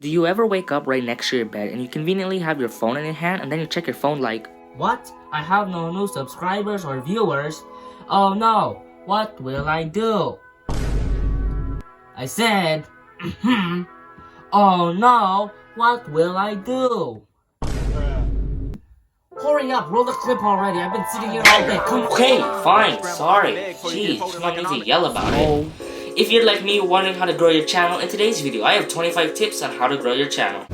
Do you ever wake up right next to your bed and you conveniently have your phone in your hand and then you check your phone like, What? I have no new subscribers or viewers. Oh no, what will I do? I said, oh no, what will I do? Hurry up, roll the clip already. I've been sitting here all day. Come on. okay, fine, sorry. Jeez, you don't need to yell about it. If you're like me wondering how to grow your channel, in today's video I have 25 tips on how to grow your channel.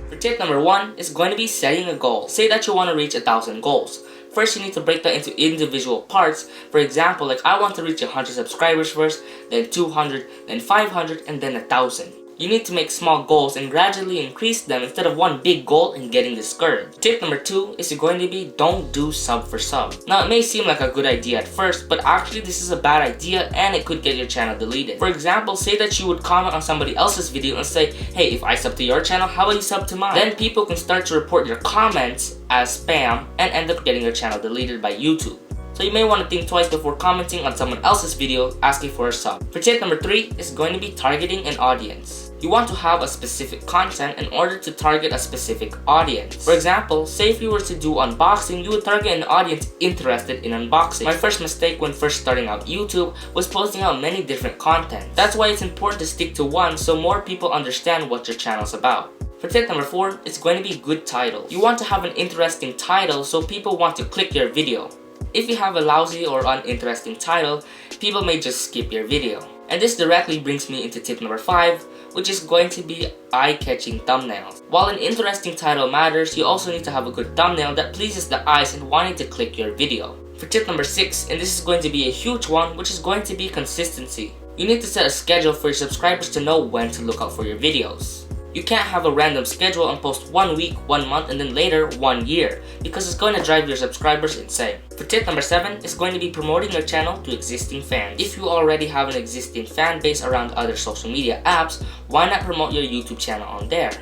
For tip number 1 is going to be setting a goal. Say that you want to reach 1,000 goals. First, you need to break that into individual parts. For example, like I want to reach 100 subscribers first, then 200, then 500, and then 1,000. You need to make small goals and gradually increase them instead of one big goal and getting discouraged. Tip number 2 is going to be don't do sub for sub. Now, it may seem like a good idea at first, but actually this is a bad idea and it could get your channel deleted. For example, say that you would comment on somebody else's video and say, hey, if I sub to your channel, how about you sub to mine? Then people can start to report your comments as spam and end up getting your channel deleted by YouTube. So you may want to think twice before commenting on someone else's video asking for a sub. For tip number 3 is going to be targeting an audience. You want to have a specific content in order to target a specific audience. For example, say if you were to do unboxing, you would target an audience interested in unboxing. My first mistake when first starting out YouTube was posting out many different content. That's why it's important to stick to one so more people understand what your channel's about. For tip number 4, it's going to be good title. You want to have an interesting title so people want to click your video. If you have a lousy or uninteresting title, people may just skip your video. And this directly brings me into tip number 5, which is going to be eye-catching thumbnails. While an interesting title matters, you also need to have a good thumbnail that pleases the eyes and wanting to click your video. For tip number 6, and this is going to be a huge one, which is going to be consistency. You need to set a schedule for your subscribers to know when to look out for your videos. You can't have a random schedule and post 1 week, 1 month, and then later 1 year, because it's going to drive your subscribers insane. For tip number 7 is going to be promoting your channel to existing fans. If you already have an existing fan base around other social media apps, why not promote your YouTube channel on there?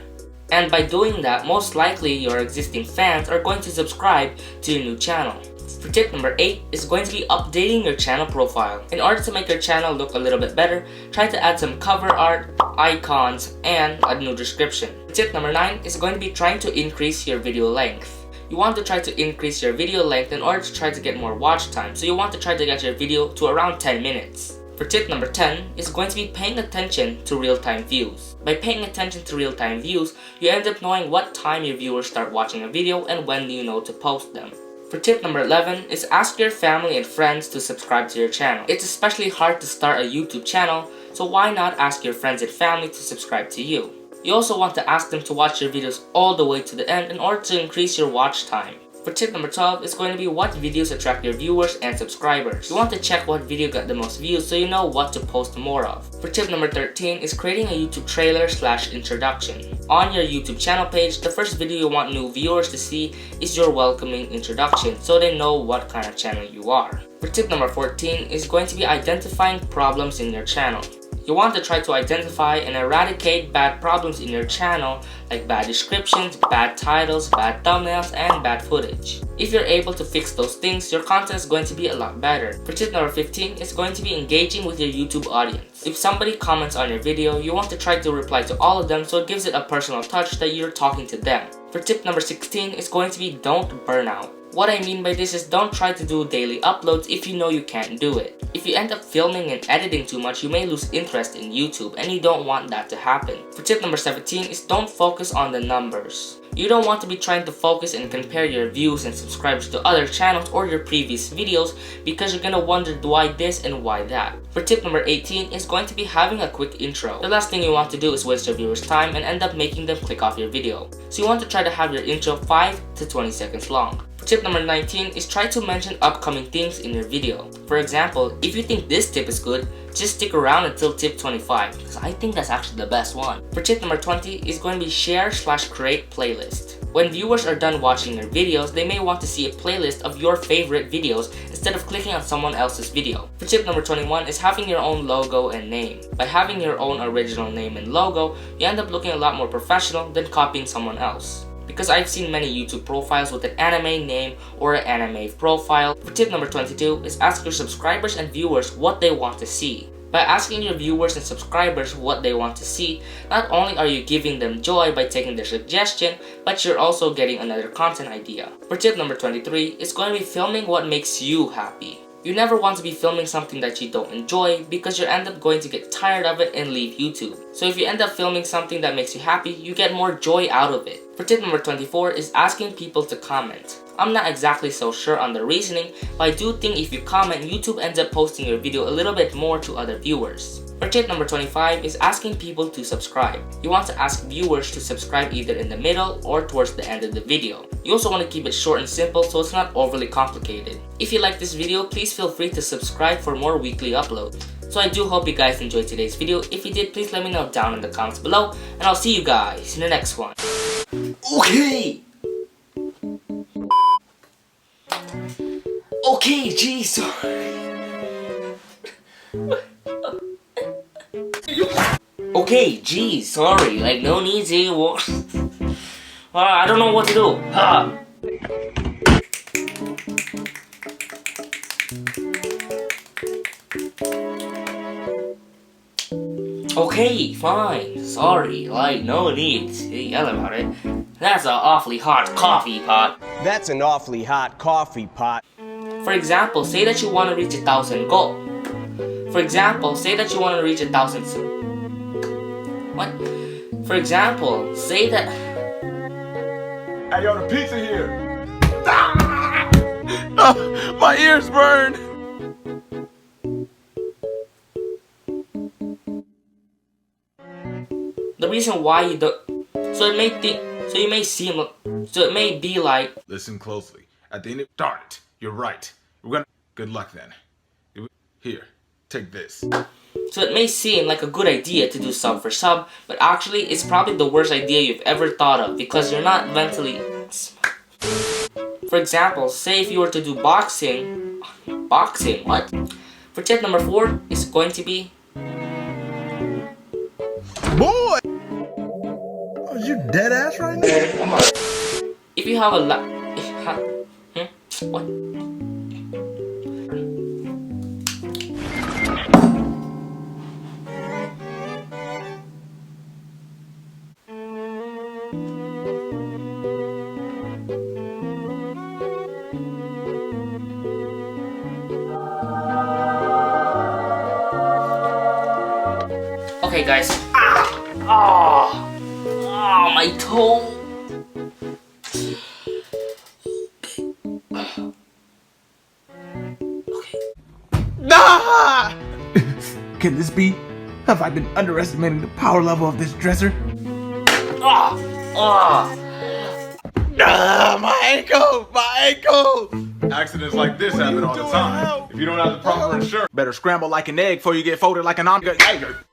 And by doing that, most likely your existing fans are going to subscribe to your new channel. For tip number 8 is going to be updating your channel profile. In order to make your channel look a little bit better, try to add some cover art, icons, and a new description. Tip number 9 is going to be trying to increase your video length. You want to try to increase your video length in order to try to get more watch time, so you want to try to get your video to around 10 minutes. For tip number 10 is going to be paying attention to real-time views. By paying attention to real-time views, you end up knowing what time your viewers start watching a video and when you know to post them. For tip number 11 is ask your family and friends to subscribe to your channel. It's especially hard to start a YouTube channel, so why not ask your friends and family to subscribe to you? You also want to ask them to watch your videos all the way to the end in order to increase your watch time. For tip number 12 is going to be what videos attract your viewers and subscribers. You want to check what video got the most views so you know what to post more of. For tip number 13 is creating a YouTube trailer/introduction. On your YouTube channel page, the first video you want new viewers to see is your welcoming introduction so they know what kind of channel you are. For tip number 14 is going to be identifying problems in your channel. You want to try to identify and eradicate bad problems in your channel like bad descriptions, bad titles, bad thumbnails, and bad footage. If you're able to fix those things, your content is going to be a lot better. For tip number 15 is going to be engaging with your YouTube audience. If somebody comments on your video, you want to try to reply to all of them so it gives it a personal touch that you're talking to them. For tip number 16 is going to be don't burn out. What I mean by this is don't try to do daily uploads if you know you can't do it. If you end up filming and editing too much, you may lose interest in YouTube and you don't want that to happen. For tip number 17 is don't focus on the numbers. You don't want to be trying to focus and compare your views and subscribers to other channels or your previous videos because you're gonna wonder why this and why that. For tip number 18 is going to be having a quick intro. The last thing you want to do is waste your viewers' time and end up making them click off your video. So you want to try to have your intro 5 to 20 seconds long. Tip number 19 is try to mention upcoming things in your video. For example, if you think this tip is good, just stick around until tip 25 because I think that's actually the best one. For tip number 20 is going to be share/create playlist. When viewers are done watching your videos, they may want to see a playlist of your favorite videos instead of clicking on someone else's video. For tip number 21 is having your own logo and name. By having your own original name and logo, you end up looking a lot more professional than copying someone else. because I've seen many YouTube profiles with an anime name or an anime profile. For tip number 22 is ask your subscribers and viewers what they want to see. By asking your viewers and subscribers what they want to see, not only are you giving them joy by taking their suggestion, but you're also getting another content idea. For tip number 23 is going to be filming what makes you happy. You never want to be filming something that you don't enjoy because you end up going to get tired of it and leave YouTube. So if you end up filming something that makes you happy, you get more joy out of it. For tip number 24 is asking people to comment. I'm not exactly so sure on the reasoning, but I do think if you comment, YouTube ends up posting your video a little bit more to other viewers. For tip number 25 is asking people to subscribe. You want to ask viewers to subscribe either in the middle or towards the end of the video. You also want to keep it short and simple so it's not overly complicated. If you like this video, please feel free to subscribe for more weekly uploads. So I do hope you guys enjoyed today's video. If you did, please let me know down in the comments below, and I'll see you guys in the next one. Okay! Okay, geez. Okay, geez, sorry. Like, no need to. I don't know what to do. Okay, fine. Sorry. Like, no need to yell about it. That's an awfully hot coffee pot. That's an awfully hot coffee pot. For example, say that you want to reach 1,000 goals. For example, say that you want to reach 1,000. What? For example, say that. Hey, yo, the pizza here. Ah! Oh, my ears burn. The reason why you don't. So it may think. So you may seem. So it may be like. Listen closely. At the end of. Darn it. You're right. We're gonna. Good luck then. Here. Take this. So it may seem like a good idea to do sub for sub, but actually it's probably the worst idea you've ever thought of because you're not mentally. For example, say if you were to do boxing. Boxing? What? For tip number 4 is going to be. Boy! Are you dead ass right now? If you have a What? Okay, guys. Oh, my toe. Okay. Nah! Can this be? Have I been underestimating the power level of this dresser? Ah! My ankle! My ankle! Accidents like this happen all the time. If you don't have the proper insurance, better scramble like an egg before you get folded like an omelet. Jaeger.